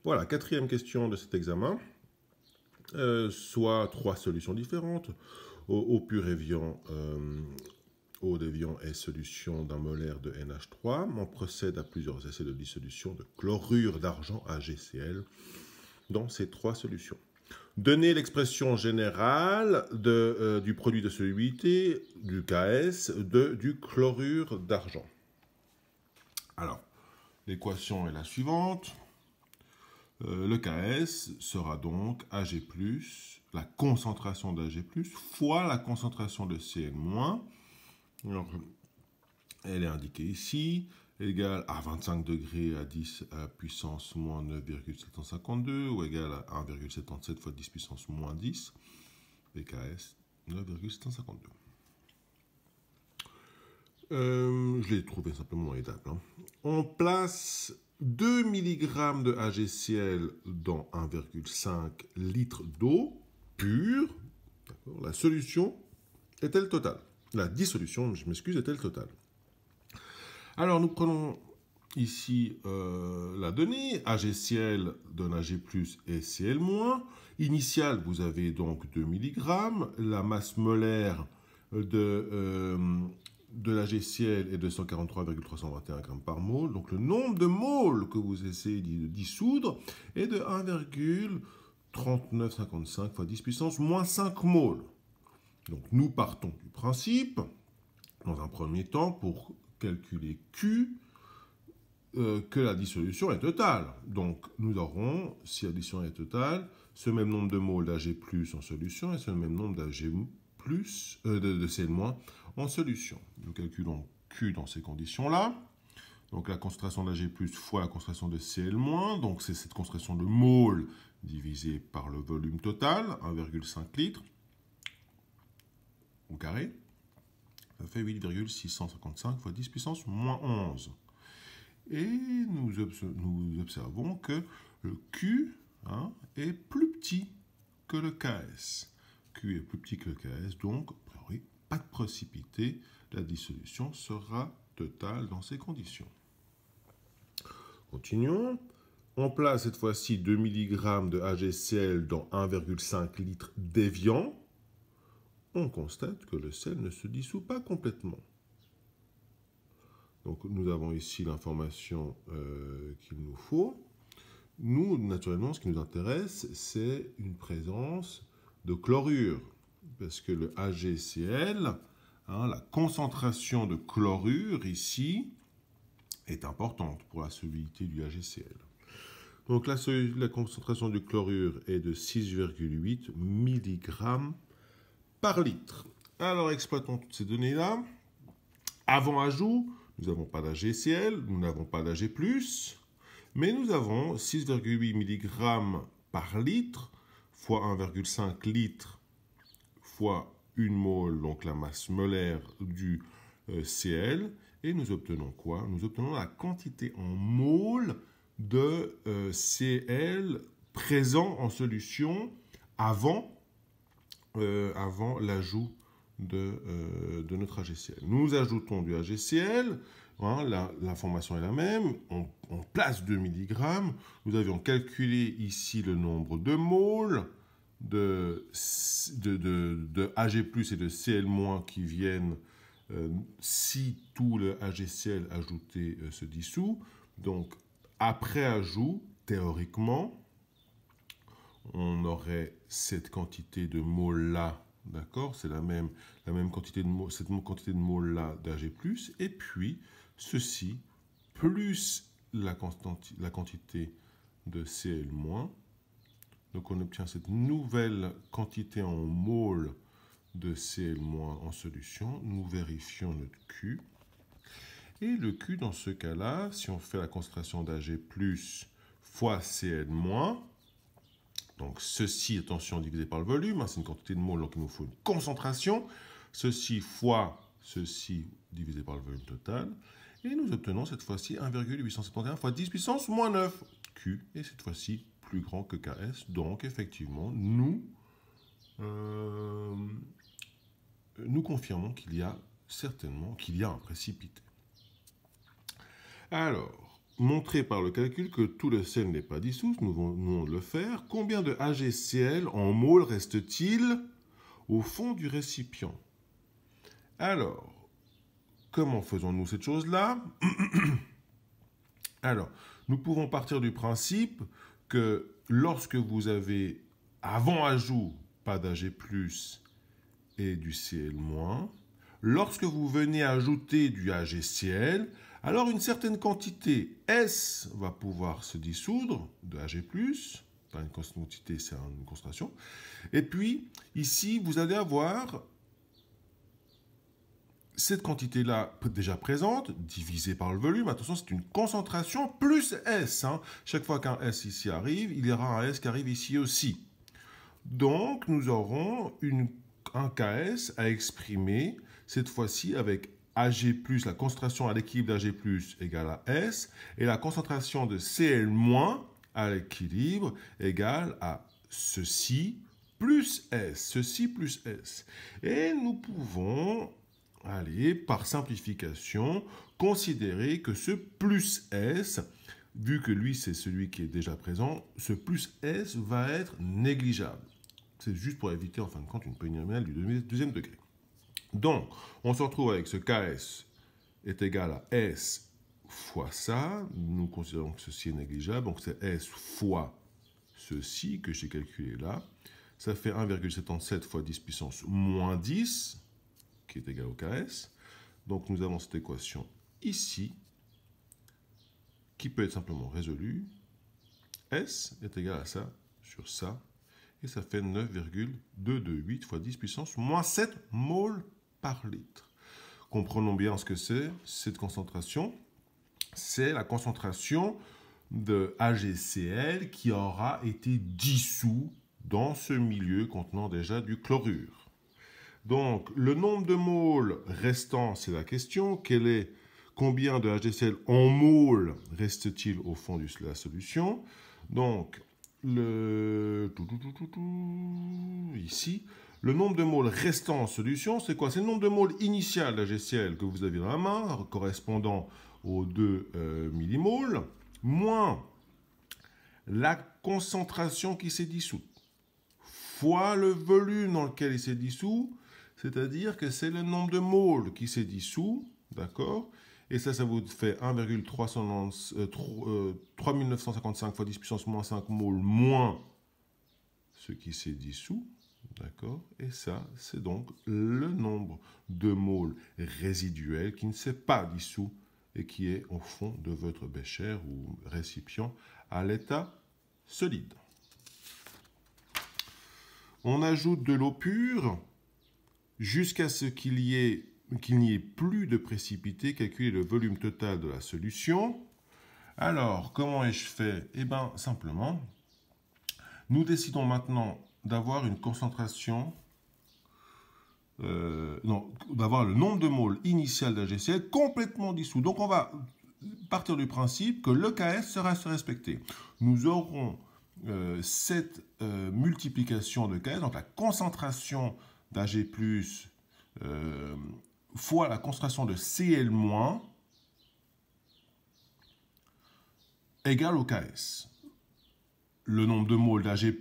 Voilà, quatrième question de cet examen. Soit trois solutions différentes. Au pur évian, eau d'évian est solution d'un molaire de NH3. On procède à plusieurs essais de dissolution de chlorure d'argent AgCl dans ces trois solutions. Donner l'expression générale du produit de solubilité, du KS, du chlorure d'argent. Alors, l'équation est la suivante. Le KS sera donc Ag+, la concentration d'Ag+, fois la concentration de Cl-. Alors, elle est indiquée ici, égale à 25 degrés à 10 à la puissance moins 9,752, ou égale à 1,77 fois 10 puissance moins 10, PKS 9,752. Je l'ai trouvé simplement en étape. On place 2 mg de AgCl dans 1,5 litre d'eau pure. La solution est-elle totale? La dissolution, je m'excuse, est-elle totale? Alors, nous prenons ici la donnée. AgCl donne Ag+, et Cl-. Initial, vous avez donc 2 mg. La masse molaire de l'AgCl est de 143,321 g par mol. Donc, le nombre de moles que vous essayez de dissoudre est de 1,3955 fois 10 puissance moins 5 moles. Donc, nous partons du principe, dans un premier temps, pour calculer Q, que la dissolution est totale. Donc, nous aurons, si la dissolution est totale, ce même nombre de moles d'Ag+ en solution et ce même nombre d'Ag+, de Cl- en solution. Nous calculons Q dans ces conditions-là. Donc, la concentration d'Ag+ fois la concentration de Cl-. Donc, c'est cette concentration de moles divisée par le volume total, 1,5 litres au carré. Ça fait 8,655 fois 10 puissance moins 11. Et nous observons que le Q est plus petit que le KS. Q est plus petit que le KS, donc, a priori, pas de précipité. La dissolution sera totale dans ces conditions. Continuons. On place cette fois-ci 2 mg de AgCl dans 1,5 litre d'évian. On constate que le sel ne se dissout pas complètement. Donc, nous avons ici l'information qu'il nous faut. Nous, naturellement, ce qui nous intéresse, c'est une présence de chlorure. Parce que le AgCl, la concentration de chlorure ici, est importante pour la solubilité du AgCl. Donc, la concentration du chlorure est de 6,8 mg par litre. Alors, exploitons toutes ces données-là. Avant ajout, nous n'avons pas d'AgCl, nous n'avons pas d'Ag+, mais nous avons 6,8 mg par litre fois 1,5 litre fois 1 mol, donc la masse molaire du Cl, et nous obtenons quoi? Nous obtenons la quantité en mol de Cl présent en solution avant l'ajout de notre AgCl. Nous ajoutons du AgCl, l'information est la même, on place 2 mg, nous avions calculé ici le nombre de moles de Ag+ et de Cl- qui viennent si tout le AgCl ajouté se dissout. Donc, après ajout, théoriquement, on aurait cette quantité de moles-là, d'accord? C'est la même quantité de moles, cette quantité de moles-là d'Ag+, et puis ceci, plus la quantité de Cl-. Donc on obtient cette nouvelle quantité en moles de Cl- en solution. Nous vérifions notre Q. Et le Q, dans ce cas-là, si on fait la concentration d'Ag+ fois Cl-, donc ceci, attention, divisé par le volume, c'est une quantité de moles, donc il nous faut une concentration. Ceci fois ceci divisé par le volume total. Et nous obtenons cette fois-ci 1,871 fois 10 puissance moins 9. Q est cette fois-ci plus grand que KS. Donc effectivement, nous confirmons qu'il y a certainement un précipité. Alors, montrer par le calcul que tout le sel n'est pas dissous. Nous venons de le faire. Combien de HCl en mol reste-t-il au fond du récipient? Alors, comment faisons-nous cette chose-là? Alors, nous pouvons partir du principe que lorsque vous avez, avant ajout, pas d'Ag+, et du Cl-, lorsque vous venez ajouter du HCl, alors une certaine quantité S va pouvoir se dissoudre de Ag+, pas une quantité, c'est une concentration. Et puis, ici, vous allez avoir cette quantité-là déjà présente, divisée par le volume. Attention, c'est une concentration plus S. Chaque fois qu'un S ici arrive, il y aura un S qui arrive ici aussi. Donc, nous aurons un Ks à exprimer, cette fois-ci avec Ag+, la concentration à l'équilibre d'Ag+, égale à S, et la concentration de Cl- à l'équilibre égale à ceci plus S. Ceci plus S. Et nous pouvons, allez, par simplification, considérer que ce plus S, vu que lui c'est celui qui est déjà présent, ce plus S va être négligeable. C'est juste pour éviter en fin de compte une polynomiale du deuxième degré. Donc, on se retrouve avec ce Ks est égal à S fois ça. Nous considérons que ceci est négligeable. Donc, c'est S fois ceci que j'ai calculé là. Ça fait 1,77 fois 10 puissance moins 10, qui est égal au Ks. Donc, nous avons cette équation ici, qui peut être simplement résolue. S est égal à ça sur ça. Et ça fait 9,228 fois 10 puissance moins 7 moles par litre. Comprenons bien ce que c'est, cette concentration. C'est la concentration de HCl qui aura été dissous dans ce milieu contenant déjà du chlorure. Donc, le nombre de moles restants, c'est la question. Combien de HCl en moles reste-t-il au fond de la solution? Donc, ici, le nombre de moles restant en solution, c'est quoi? C'est le nombre de moles initial d'HCl que vous avez dans la main, correspondant aux 2 millimoles, moins la concentration qui s'est dissoute, fois le volume dans lequel il s'est dissous, c'est-à-dire que c'est le nombre de moles qui s'est dissous, d'accord? Et ça vous fait 3955 fois 10 puissance moins 5 moles moins ce qui s'est dissous, d'accord? Et ça, c'est donc le nombre de moles résiduels qui ne s'est pas dissous et qui est au fond de votre bécher ou récipient à l'état solide. On ajoute de l'eau pure jusqu'à ce qu'il n'y ait plus de précipité. Calculer le volume total de la solution. Alors, comment ai-je fait? Eh bien, simplement, nous décidons maintenant d'avoir une concentration, d'avoir le nombre de moles initial d'HCl complètement dissous. Donc, on va partir du principe que le Ks sera respecté. Nous aurons cette multiplication de Ks, donc la concentration d'Ag+, fois la concentration de Cl- égale au Ks. Le nombre de moles d'Ag+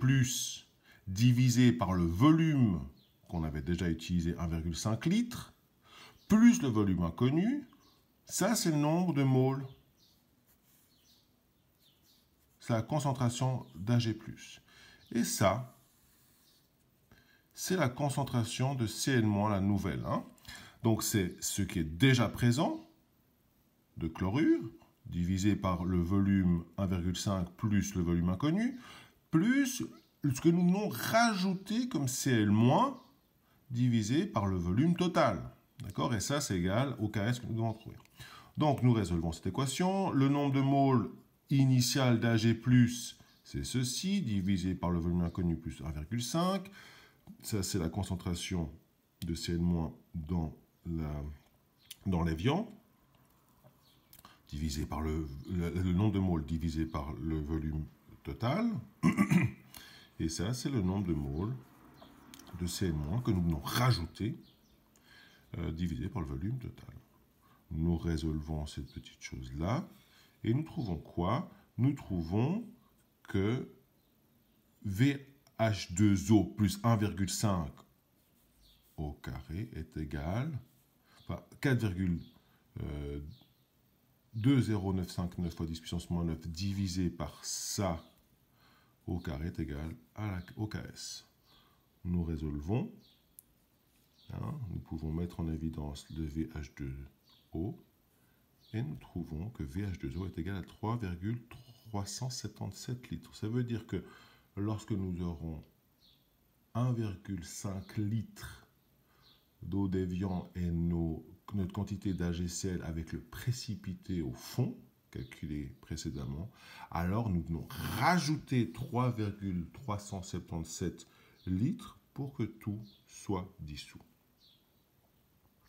divisé par le volume qu'on avait déjà utilisé, 1,5 litres, plus le volume inconnu, ça c'est le nombre de moles. C'est la concentration d'Ag+. Et ça, c'est la concentration de Cl-, la nouvelle. Donc c'est ce qui est déjà présent de chlorure, divisé par le volume 1,5 plus le volume inconnu, plus ce que nous venons rajouter comme Cl-, divisé par le volume total. D'accord? Et ça, c'est égal au Ks que nous devons trouver. Donc, nous résolvons cette équation. Le nombre de moles initial d'Ag+, c'est ceci, divisé par le volume inconnu plus 1,5. Ça, c'est la concentration de Cl- dans l'évian, divisé par le nombre de moles divisé par le volume total. Et ça, c'est le nombre de moles de Cl- que nous venons rajouter, divisé par le volume total. Nous résolvons cette petite chose-là. Et nous trouvons quoi? Nous trouvons que VH2O plus 1,5 au carré est égal, enfin 4,20959 fois 10 puissance moins 9 divisé par ça au carré est égal au KS. Nous résolvons. Nous pouvons mettre en évidence le VH2O et nous trouvons que VH2O est égal à 3,377 litres. Ça veut dire que lorsque nous aurons 1,5 litres d'eau déviant et notre quantité d'AgCl avec le précipité au fond, calculé précédemment, alors nous devons rajouter 3,377 litres pour que tout soit dissous.